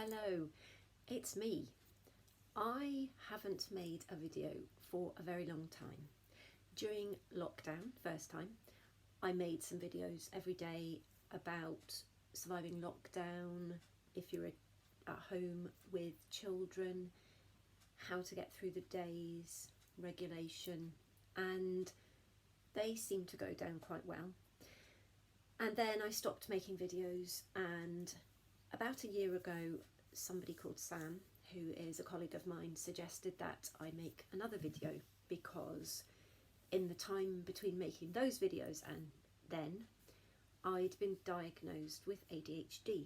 Hello, it's me. I haven't made a video for a very long time. During lockdown, first time, I made some videos every day about surviving lockdown, if you're at home with children, how to get through the days, regulation, and they seem to go down quite well. And then I stopped making videos, and about a year ago somebody called Sam, who is a colleague of mine, suggested that I make another video because in the time between making those videos and then I'd been diagnosed with ADHD,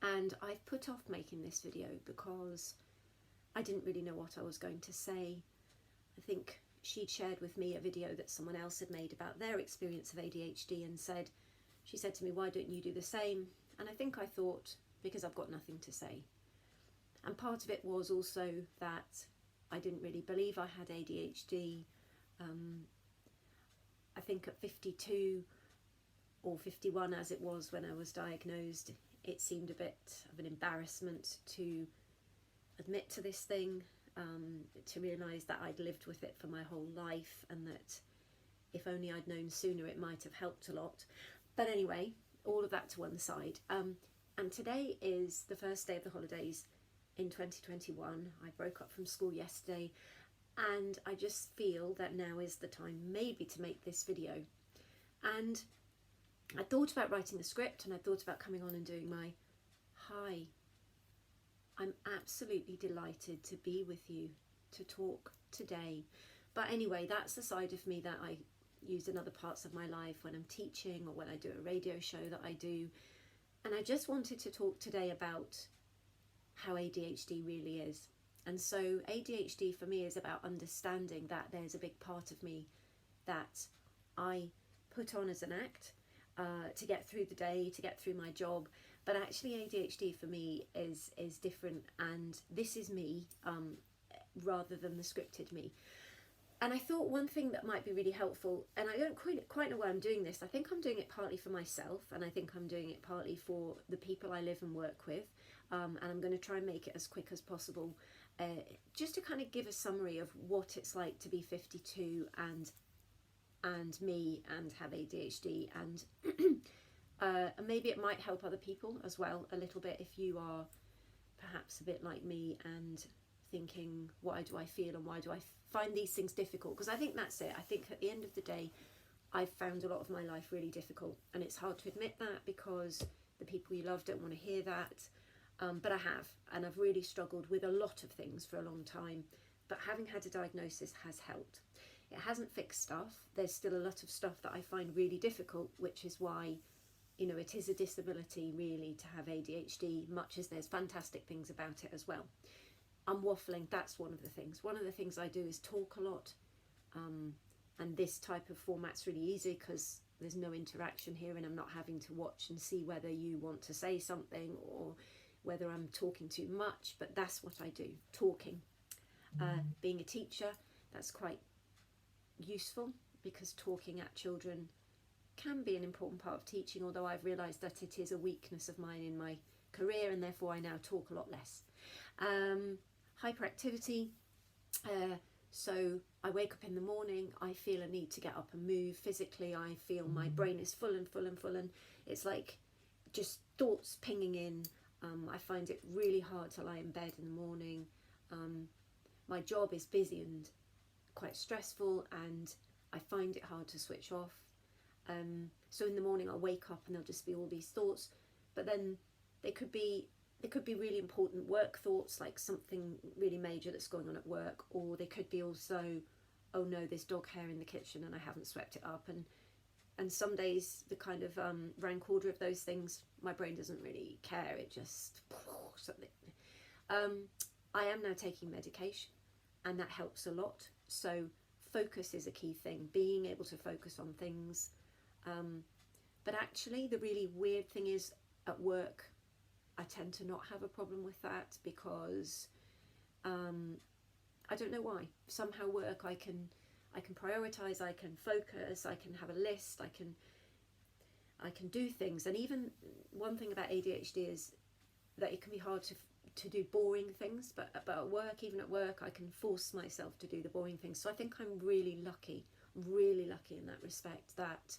and I've put off making this video because I didn't really know what I was going to say. I think she'd shared with me a video that someone else had made about their experience of ADHD and she said to me, why don't you do the same? And I think I thought, because I've got nothing to say. And part of it was also that I didn't really believe I had ADHD. I think at 52 or 51 as it was when I was diagnosed, it seemed a bit of an embarrassment to admit to this thing, to realise that I'd lived with it for my whole life and that if only I'd known sooner it might have helped a lot. But anyway, all of that to one side. And today is the first day of the holidays in 2021. I broke up from school yesterday, and I just feel that now is the time maybe to make this video. And I thought about writing the script, and I thought about coming on and doing my hi. I'm absolutely delighted to be with you, to talk today. But anyway, that's the side of me that I use in other parts of my life when I'm teaching or when I do a radio show that I do. And I just wanted to talk today about how ADHD really is. And so ADHD for me is about understanding that there's a big part of me that I put on as an act to get through the day, to get through my job. But actually ADHD for me is different, and this is me rather than the scripted me. And I thought one thing that might be really helpful, and I don't quite know why I'm doing this. I think I'm doing it partly for myself, and I think I'm doing it partly for the people I live and work with. And I'm going to try and make it as quick as possible, just to kind of give a summary of what it's like to be 52 and me and have ADHD, and maybe it might help other people as well a little bit if you are perhaps a bit like me and thinking, why do I feel and why do I find these things difficult? Because I think that's it. I think at the end of the day I've found a lot of my life really difficult, and it's hard to admit that because the people you love don't want to hear that, but I have, and I've really struggled with a lot of things for a long time. But having had a diagnosis has helped. It hasn't fixed stuff. There's still a lot of stuff that I find really difficult, which is why, you know, it is a disability really to have ADHD, much as there's fantastic things about it as well. I'm waffling, that's one of the things. One of the things I do is talk a lot, and this type of format's really easy because there's no interaction here and I'm not having to watch and see whether you want to say something or whether I'm talking too much, but that's what I do, talking. Being a teacher, that's quite useful because talking at children can be an important part of teaching, although I've realised that it is a weakness of mine in my career, and therefore I now talk a lot less. Hyperactivity, so I wake up in the morning, I feel a need to get up and move physically. I feel my brain is full and it's like just thoughts pinging in. I find it really hard to lie in bed in the morning. My job is busy and quite stressful, and I find it hard to switch off. So in the morning I'll wake up and there'll just be all these thoughts, but then they could be really important work thoughts, like something really major that's going on at work, or they could be also, oh no, there's dog hair in the kitchen and I haven't swept it up. And some days the kind of rank order of those things, my brain doesn't really care, it just something. I am now taking medication, and that helps a lot. So focus is a key thing, being able to focus on things. But actually the really weird thing is, at work I tend to not have a problem with that because I don't know why. Somehow work I can prioritize, I can focus, I can have a list, I can do things. And even one thing about ADHD is that it can be hard to do boring things, but at work, even at work, I can force myself to do the boring things. So I think I'm really lucky in that respect, that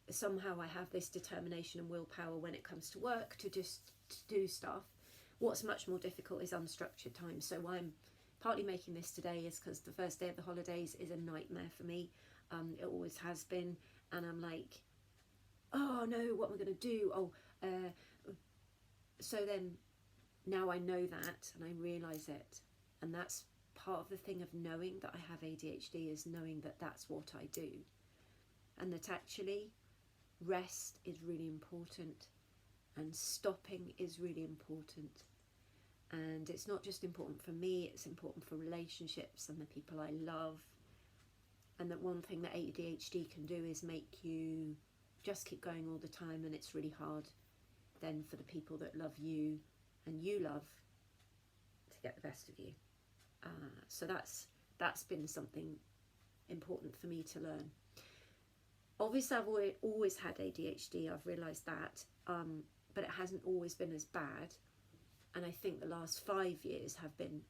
somehow I have this determination and willpower when it comes to work to just do stuff. What's much more difficult is unstructured time. So why I'm partly making this today is because the first day of the holidays is a nightmare for me. It always has been, and I'm like, oh no, what am I going to do? So then now I know that and I realise it, and that's part of the thing of knowing that I have ADHD, is knowing that that's what I do, and that actually rest is really important and stopping is really important. And it's not just important for me, it's important for relationships and the people I love. And that one thing that ADHD can do is make you just keep going all the time, and it's really hard then for the people that love you and you love to get the best of you. So that's been something important for me to learn. Obviously I've always had ADHD, I've realised that, but it hasn't always been as bad. And I think the last 5 years have been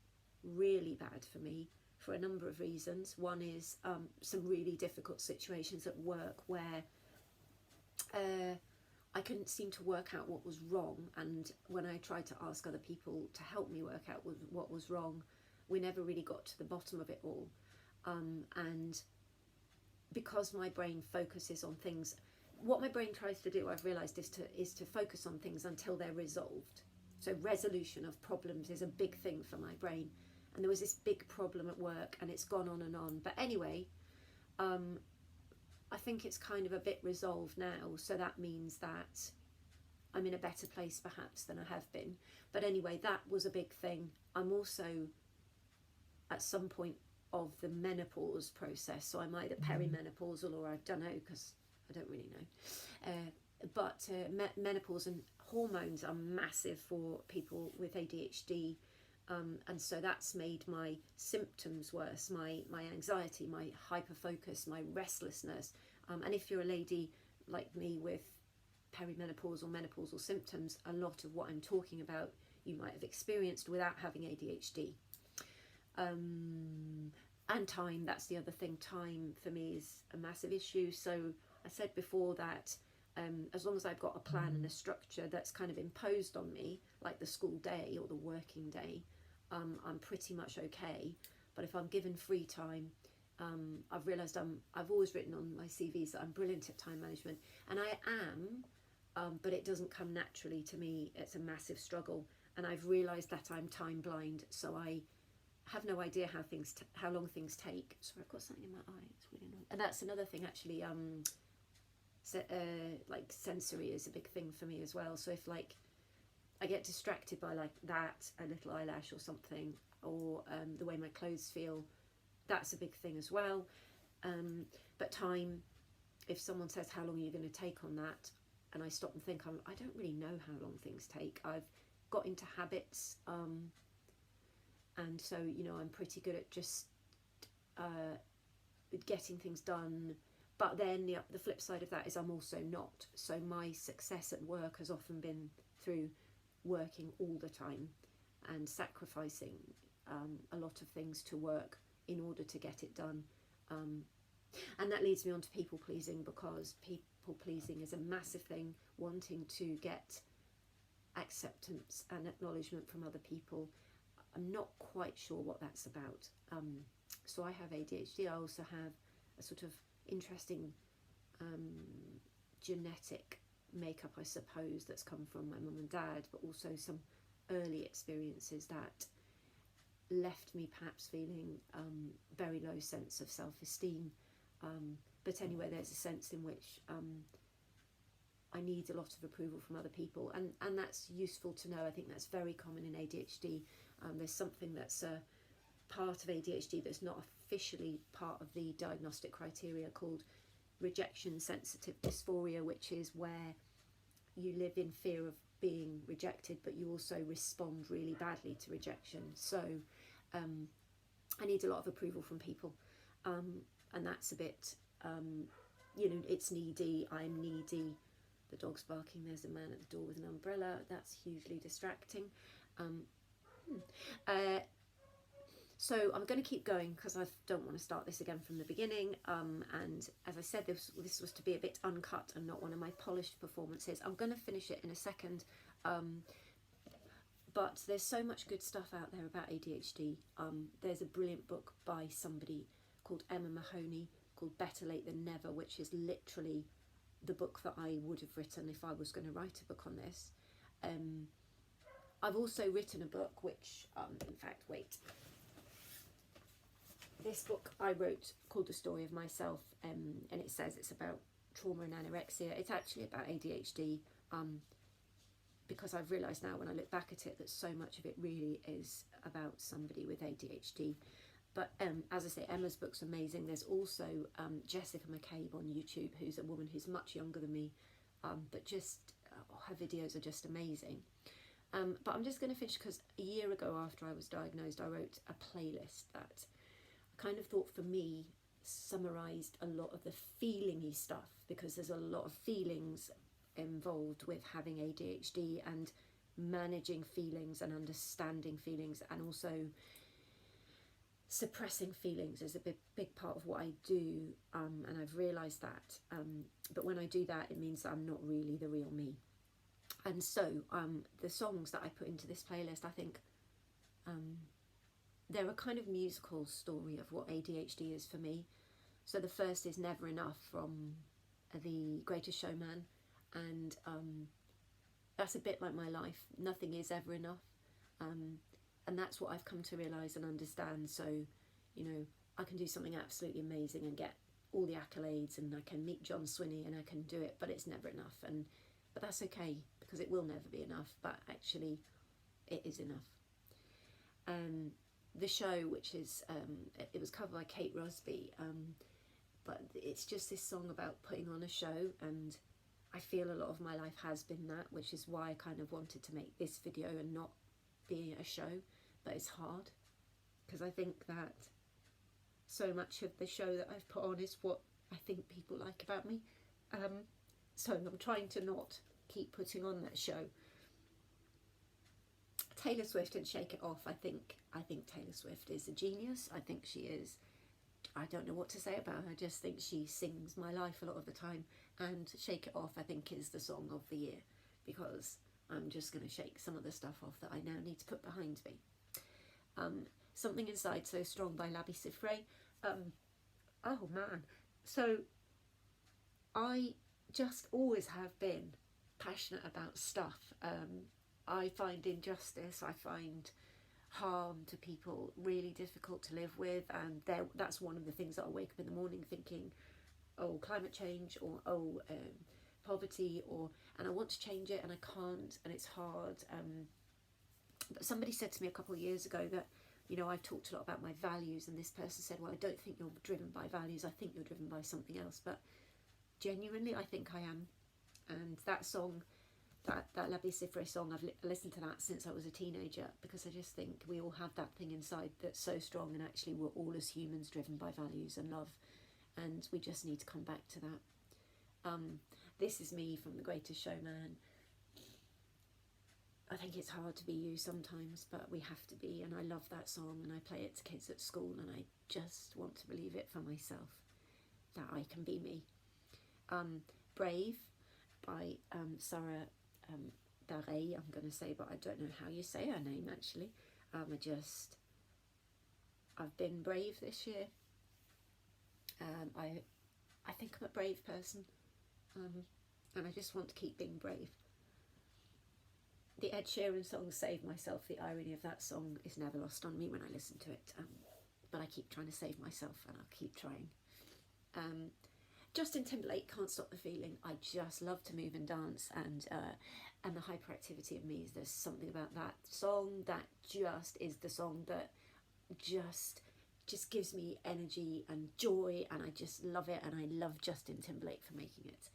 really bad for me for a number of reasons. One is some really difficult situations at work where I couldn't seem to work out what was wrong, and when I tried to ask other people to help me work out what was wrong, we never really got to the bottom of it all. And because my brain focuses on things, what my brain tries to do, I've realised, is to focus on things until they're resolved. So resolution of problems is a big thing for my brain. And there was this big problem at work, and it's gone on and on. But anyway, I think it's kind of a bit resolved now. So that means that I'm in a better place perhaps than I have been. But anyway, that was a big thing. I'm also at some point of the menopause process. So I'm either perimenopausal or I don't know, because I don't really know. Menopause and hormones are massive for people with ADHD. And so that's made my symptoms worse, my anxiety, my hyperfocus, my restlessness. And if you're a lady like me with perimenopause or menopausal symptoms, a lot of what I'm talking about you might have experienced without having ADHD. And time, that's the other thing. Time for me is a massive issue. So I said before that as long as I've got a plan and a structure that's kind of imposed on me, like the school day or the working day, I'm pretty much okay. But if I'm given free time, I've realised I've always written on my CVs that I'm brilliant at time management, and I am, but it doesn't come naturally to me. It's a massive struggle, and I've realised that I'm time blind, so I have no idea how long things take. Sorry, I've got something in my eye. It's really annoying. And that's another thing, actually. Like sensory is a big thing for me as well. So if like I get distracted by like that, a little eyelash or something, or the way my clothes feel, that's a big thing as well. But time, if someone says how long are you going to take on that, and I stop and think, I don't really know how long things take. I've got into habits, and so I'm pretty good at just getting things done. But then the flip side of that is I'm also not. So my success at work has often been through working all the time and sacrificing a lot of things to work in order to get it done. And that leads me on to people pleasing, because people pleasing is a massive thing, wanting to get acceptance and acknowledgement from other people. I'm not quite sure what that's about. So I have ADHD. I also have a sort of interesting genetic makeup, I suppose, that's come from my mum and dad, but also some early experiences that left me perhaps feeling very low sense of self-esteem. But anyway, there's a sense in which I need a lot of approval from other people, and that's useful to know. I think that's very common in ADHD. There's something that's a part of ADHD that's not officially part of the diagnostic criteria, called rejection sensitive dysphoria, which is where you live in fear of being rejected, but you also respond really badly to rejection. So I need a lot of approval from people, and that's a bit, it's needy, I'm needy. the dog's barking, there's a man at the door with an umbrella, that's hugely distracting. So I'm going to keep going because I don't want to start this again from the beginning, and as I said, this was to be a bit uncut and not one of my polished performances. I'm going to finish it in a second, but there's so much good stuff out there about ADHD. There's a brilliant book by somebody called Emma Mahoney called Better Late Than Never, which is literally the book that I would have written if I was going to write a book on this. I've also written a book which, in fact, wait. This book I wrote called The Story of Myself, and it says it's about trauma and anorexia. It's actually about ADHD, because I've realised now when I look back at it that so much of it really is about somebody with ADHD. But as I say, Emma's book's amazing. There's also Jessica McCabe on YouTube, who's a woman who's much younger than me, but just her videos are just amazing. But I'm just going to finish because a year ago after I was diagnosed, I wrote a playlist that I kind of thought for me summarised a lot of the feelingy stuff, because there's a lot of feelings involved with having ADHD, and managing feelings and understanding feelings, and also suppressing feelings is a big part of what I do, and I've realised that, but when I do that it means that I'm not really the real me. And so the songs that I put into this playlist, I think they're a kind of musical story of what ADHD is for me. So the first is Never Enough from The Greatest Showman, and that's a bit like my life. Nothing is ever enough, and that's what I've come to realise and understand. So, you know, I can do something absolutely amazing and get all the accolades, and I can meet John Swinney and I can do it, but it's never enough. But that's okay, because it will never be enough, but actually it is enough. The show, which is, it was covered by Kate Rusby, but it's just this song about putting on a show, and I feel a lot of my life has been that, which is why I kind of wanted to make this video and not be a show. But it's hard, because I think that so much of the show that I've put on is what I think people like about me. So I'm trying to not keep putting on that show. Taylor Swift and Shake It Off. I think Taylor Swift is a genius. I think she is. I don't know what to say about her. I just think she sings my life a lot of the time. And Shake It Off, I think, is the song of the year, because I'm just going to shake some of the stuff off that I now need to put behind me. Something Inside So Strong by Labi Siffre. Oh man. So I just always have been passionate about stuff. I find injustice, I find harm to people really difficult to live with, and that's one of the things that I wake up in the morning thinking, oh, climate change, or oh, poverty, and I want to change it and I can't, and it's hard. But somebody said to me a couple of years ago that, you know, I've talked a lot about my values, and this person said, well, I don't think you're driven by values, I think you're driven by something else. But genuinely, I think I am. And that song, that Labi Siffre song, I've listened to that since I was a teenager, because I just think we all have that thing inside that's so strong, and actually we're all as humans driven by values and love, and we just need to come back to that. This Is Me from The Greatest Showman. I think it's hard to be you sometimes, but we have to be, and I love that song, and I play it to kids at school, and I just want to believe it for myself, that I can be me. Brave by Sarah Bareilles, I'm going to say, but I don't know how you say her name actually. I've been brave this year. I think I'm a brave person, and I just want to keep being brave. The Ed Sheeran song Save Myself, the irony of that song is never lost on me when I listen to it, but I keep trying to save myself, and I'll keep trying. Justin Timberlake, Can't Stop the Feeling. I just love to move and dance, and the hyperactivity of me, there's something about that song that just is the song that just gives me energy and joy, and I just love it, and I love Justin Timberlake for making it.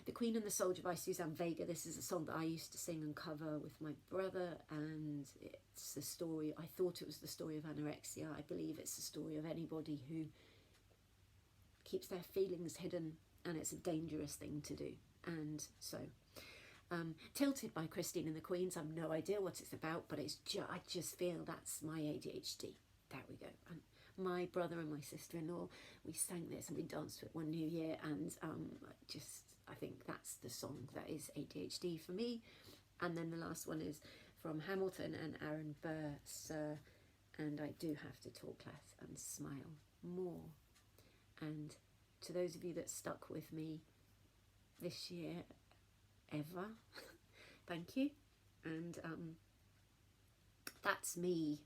The Queen and the Soldier by Suzanne Vega. This is a song that I used to sing and cover with my brother, and it's the story, I thought it was the story of anorexia. I believe it's the story of anybody who keeps their feelings hidden, and it's a dangerous thing to do. And so Tilted by Christine and the Queens, I've no idea what it's about, but I just feel that's my ADHD. There we go. And my brother and my sister-in-law, we sang this and we danced to it one New Year, and I think that's the song that is ADHD for me. And then the last one is from Hamilton and Aaron Burr, Sir, and I do have to talk less and smile more. And to those of you that stuck with me this year, ever, thank you. And that's me